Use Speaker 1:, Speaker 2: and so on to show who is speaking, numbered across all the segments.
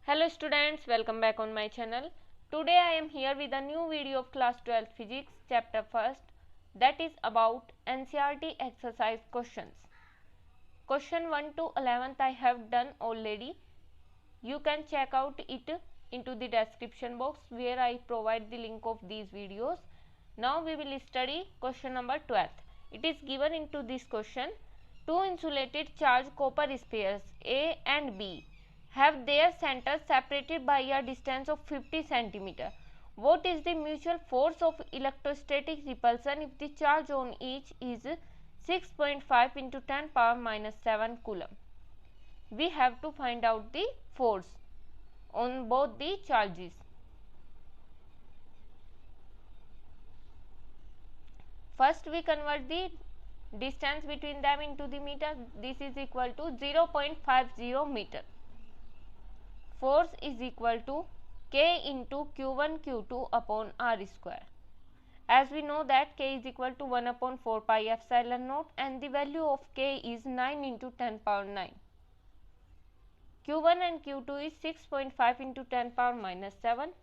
Speaker 1: Hello students, welcome back on my channel. Today I am here with a new video of class 12 physics chapter 1st, that is about NCERT exercise questions. Question 1 to 11th I have done already. You can check out it into the description box where I provide the link of these videos. Now we will study question number 12. It is given into this question, two insulated charged copper spheres A and B have their centers separated by a distance of 50 cm. What is the mutual force of electrostatic repulsion if the charge on each is 6.5 into 10 power minus 7 coulomb? We have to find out the force on both the charges. First we convert the distance between them into the meter. This is equal to 0.50 meter. Force is equal to K into Q1 Q2 upon R square. As we know that K is equal to 1 upon 4 pi epsilon naught and the value of K is 9 into 10 power 9. Q1 and Q2 is 6.5 into 10 power minus 7.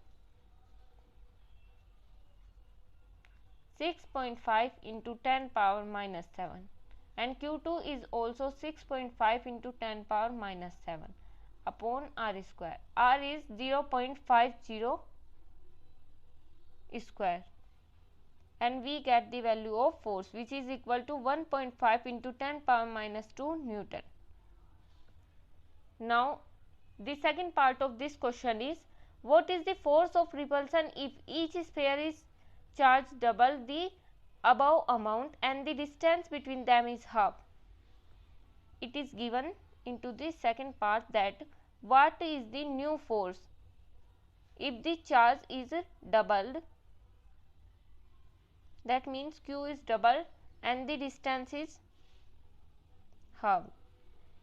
Speaker 1: 6.5 into 10 power minus 7 and Q2 is also 6.5 into 10 power minus 7 upon R square. R is 0.50 square and we get the value of force which is equal to 1.5 into 10 power minus 2 Newton. Now the second part of this question is, what is the force of repulsion if each sphere is charged double the above amount and the distance between them is half? It is given into the second part that what is the new force if the charge is doubled, that means Q is double and the distance is half.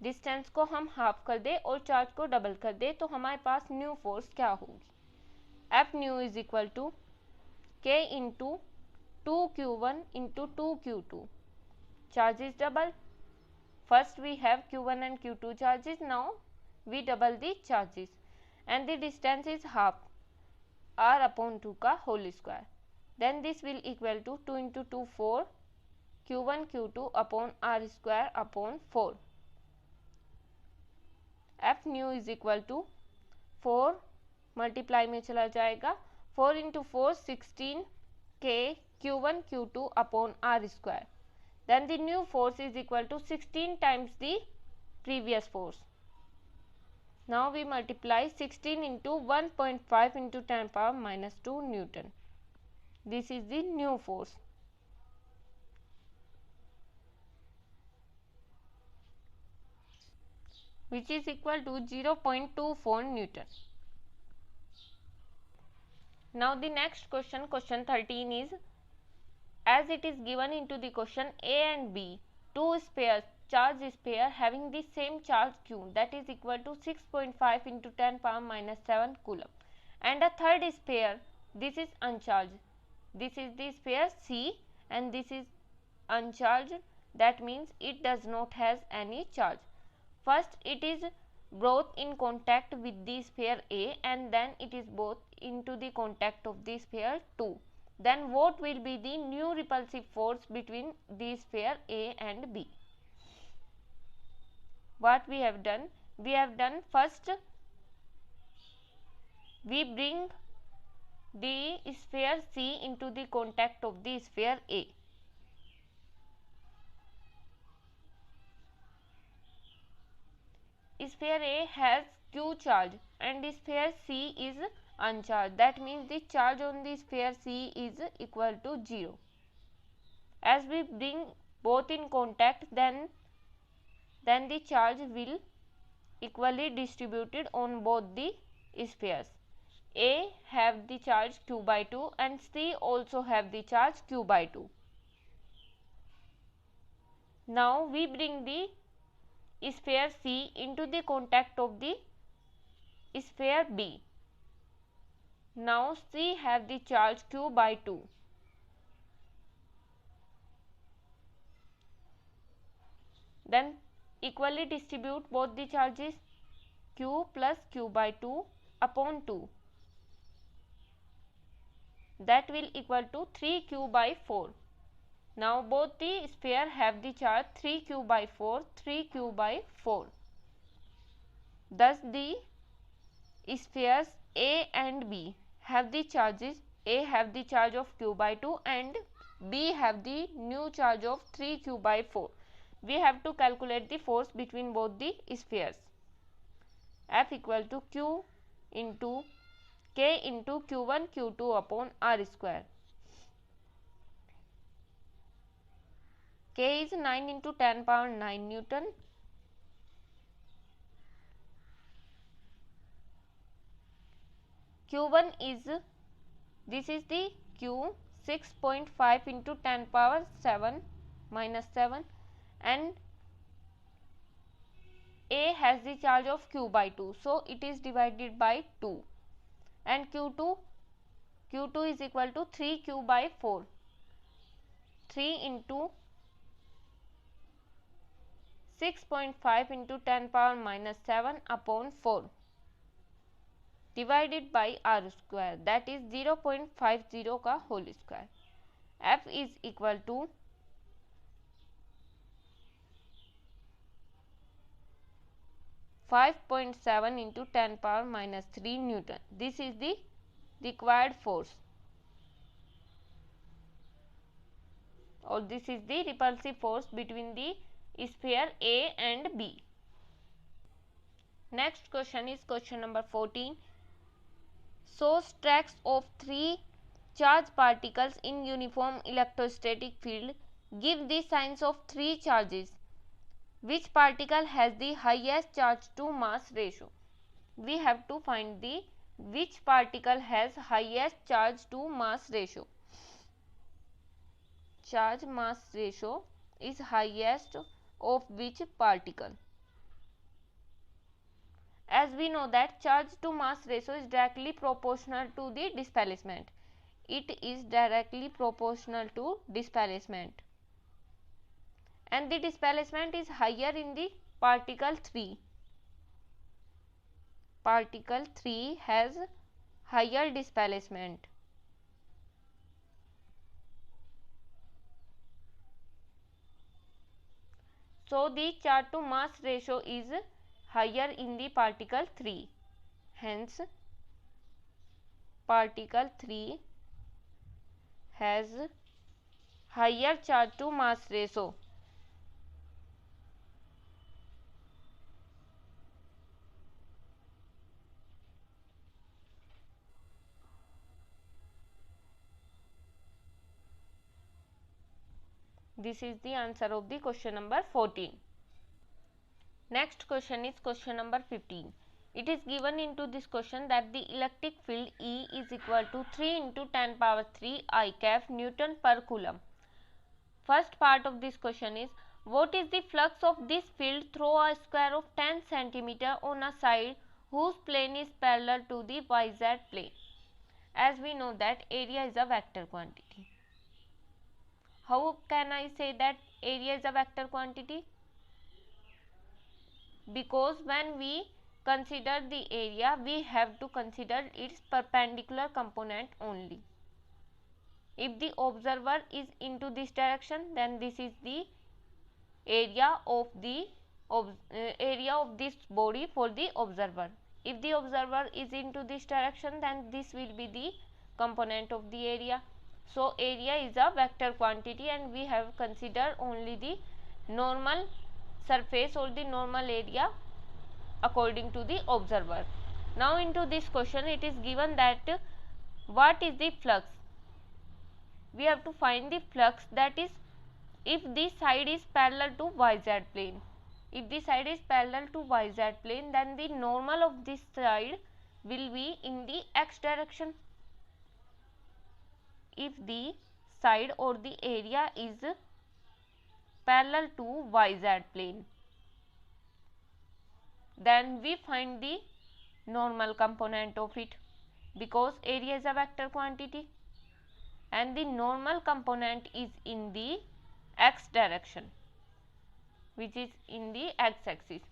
Speaker 1: Distance को हम half कर दे और charge को double कर दे तो हमारे पास new force क्या होगी? F new is equal to K into 2Q1 into 2Q2. Charge is double. First we have Q1 and Q2 charges. Now we double the charges and the distance is half R upon 2 का whole square. Then this will equal to 2 into 2 4 Q1 Q2 upon R square upon 4. F new is equal to 4 multiply में चला जाएगा 4 into 4 16 K Q1 Q2 upon R square. Then the new force is equal to 16 times the previous force. Now we multiply 16 into 1.5 into 10 power minus 2 Newton. This is the new force. Which is equal to 0.24 Newton. Now the next question, question 13 is, as it is given into the question, A and B, two spheres, charge sphere having the same charge Q, that is equal to 6.5 into 10 power minus 7 coulomb, and a third sphere, this is uncharged. This is the sphere C and this is uncharged, that means it does not has any charge. First it is brought in contact with the sphere A and then it is brought into the contact of the sphere 2. Then what will be the new repulsive force between the sphere A and B? What we have done? We have done first we bring the sphere C into the contact of the sphere A. Sphere A has Q charge and sphere C is uncharged. That means the charge on the sphere C is equal to 0. As we bring both in contact, then the charge will equally distributed on both the spheres. A have the charge Q by 2 and C also have the charge Q by 2. Now we bring the sphere C into the contact of the sphere B. Now C have the charge Q by 2. Then equally distribute both the charges q plus q by 2 upon 2. That will equal to 3q by 4. Now both the sphere have the charge 3q by 4, 3q by 4. Thus the spheres A and B have the charges, A have the charge of q by 2 and B have the new charge of 3q by 4. We have to calculate the force between both the spheres. F equal to q into k into q1 q2 upon r square. K is 9 into 10 power 9 Newton. Q1 is, this is the Q, 6.5 into 10 power 7 minus 7, and A has the charge of q by 2, so it is divided by 2, and Q2 is equal to 3q by 4, 3 into 6.5 into 10 power minus 7 upon 4 divided by r square, that is 0.50 का whole square. F is equal to 5.7 into 10 power minus 3 Newton. This is the required force, or this is the repulsive force between the sphere A and B. Next question is question number 14. Shows tracks of 3 charged particles in uniform electrostatic field. Give the signs of 3 charges. Which particle has the highest charge to mass ratio? We have to find the which particle has highest charge to mass ratio. Charge mass ratio is highest of which particle? As we know that charge to mass ratio is directly proportional to the displacement. It is directly proportional to displacement, and the displacement is higher in the particle 3. Particle 3 has higher displacement. So the charge to mass ratio is higher in the particle 3. Hence, particle 3 has higher charge to mass ratio. This is the answer of the question number 14. Next question is question number 15. It is given into this question that the electric field E is equal to 3 into 10 power 3 I cap Newton per coulomb. First part of this question is, what is the flux of this field through a square of 10 cm on a side whose plane is parallel to the YZ plane? As we know that area is a vector quantity. How can I say that area is a vector quantity? Because when we consider the area, we have to consider its perpendicular component only. If the observer is into this direction, then this is the area of this body for the observer. If the observer is into this direction, then this will be the component of the area. So area is a vector quantity, and we have considered only the normal surface or the normal area according to the observer. Now into this question it is given that what is the flux? We have to find the flux, that is if this side is parallel to YZ plane. If the side is parallel to YZ plane, then the normal of this side will be in the x direction. If the side or the area is parallel to YZ plane, then we find the normal component of it, because area is a vector quantity and the normal component is in the x direction, which is in the x axis.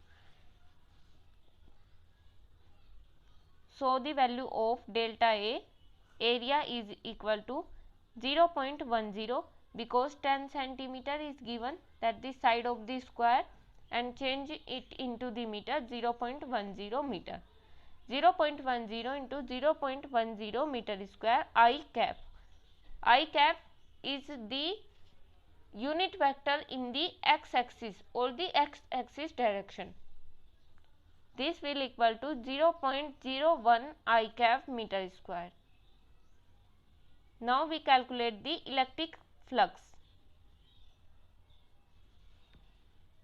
Speaker 1: so the value of delta A area is equal to 0.10 because 10 centimeter is given, that the side of the square, and change it into the meter, 0.10 meter. 0.10 into 0.10 meter square I cap. I cap is the unit vector in the x axis or the x axis direction. This will equal to 0.01 I cap meter square. Now we calculate the electric flux,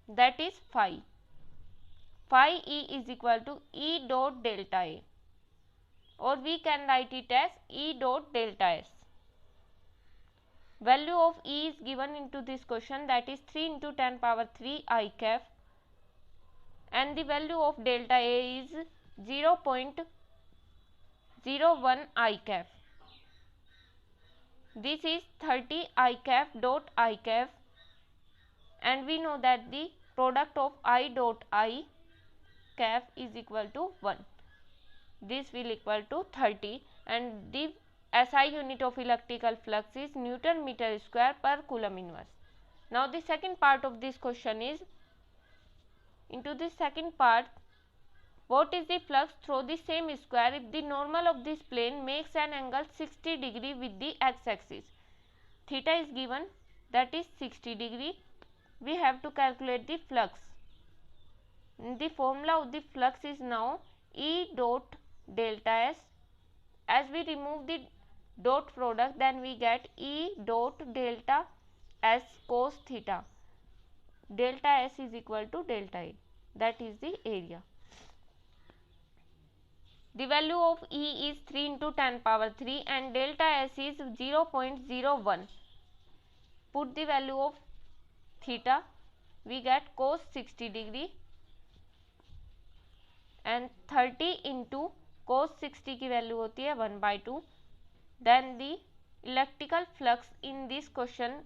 Speaker 1: that is phi. Phi E is equal to E dot delta A, or we can write it as E dot delta S. Value of E is given into this question, that is 3 into 10 power 3 I cap, and the value of delta A is 0.01 I cap. This is 30 I cap dot I cap, and we know that the product of I dot I cap is equal to 1. This will equal to 30, and the SI unit of electrical flux is Newton meter square per Coulomb inverse. Now the second part of this question is, into the second part, what is the flux through the same square if the normal of this plane makes an angle 60 degree with the x axis? Theta is given, that is 60 degree. We have to calculate the flux. The formula of the flux is now E dot delta S. As we remove the dot product, then we get E dot delta S cos theta. Delta S is equal to delta A, that is the area. The value of E is 3 into 10 power 3 and delta S is 0.01. Put the value of theta, we get cos 60 degree, and 30 into cos 60 की value होती है 1/2. Then the electrical flux in this question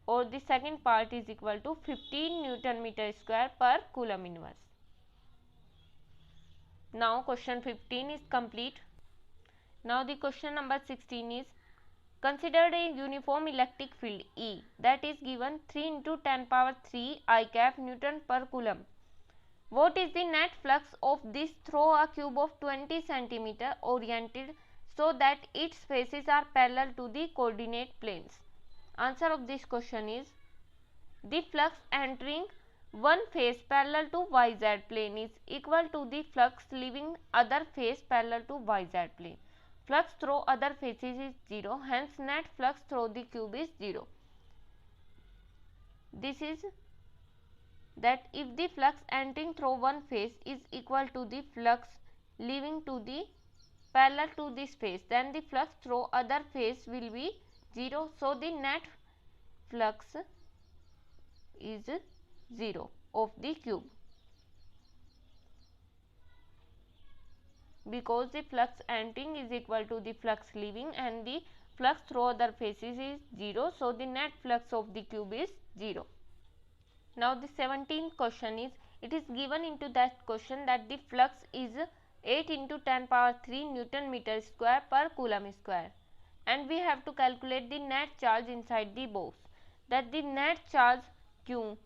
Speaker 1: or the second part is equal to 15 Newton meter square per Coulomb inverse. Now question 15 is complete. Now the question number 16 is, consider a uniform electric field E that is given 3 into 10 power 3 I cap Newton per Coulomb. What is the net flux of this through a cube of 20 centimeter oriented so that its faces are parallel to the coordinate planes? Answer of this question is, the flux entering one face parallel to YZ plane is equal to the flux leaving other face parallel to YZ plane. Flux through other faces is 0, hence net flux through the cube is 0. This is that if the flux entering through one face is equal to the flux leaving to the parallel to this face, then the flux through other face will be 0. So the net flux is 0 of the cube, because the flux entering is equal to the flux leaving and the flux through other faces is 0. So the net flux of the cube is 0. Now the 17th question is, it is given into that question that the flux is 8 into 10 power 3 Newton meter square per Coulomb square, and we have to calculate the net charge inside the box. That the net charge Q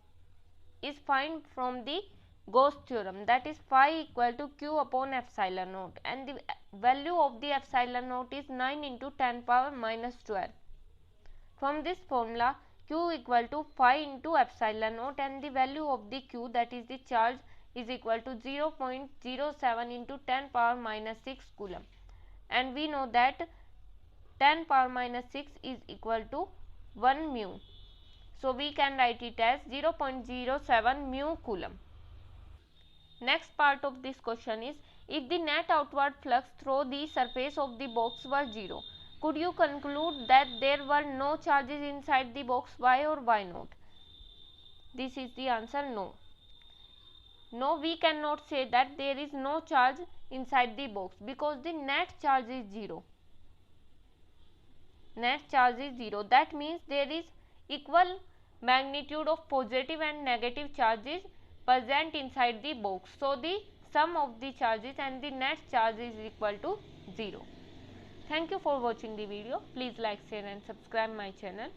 Speaker 1: is find from the Gauss theorem, that is phi equal to Q upon epsilon naught, and the value of the epsilon naught is 9 into 10 power minus 12. From this formula, Q equal to phi into epsilon naught, and the value of the Q, that is the charge, is equal to 0.07 into 10 power minus 6 Coulomb, and we know that 10 power minus 6 is equal to 1 mu. So we can write it as 0.07 mu Coulomb. Next part of this question is, if the net outward flux through the surface of the box was 0, could you conclude that there were no charges inside the box? Why or why not? This is the answer, no. No, we cannot say that there is no charge inside the box, because the net charge is 0. Net charge is 0. That means there is equal magnitude of positive and negative charges present inside the box. So the sum of the charges and the net charge is equal to 0. Thank you for watching the video. Please like, share and subscribe my channel.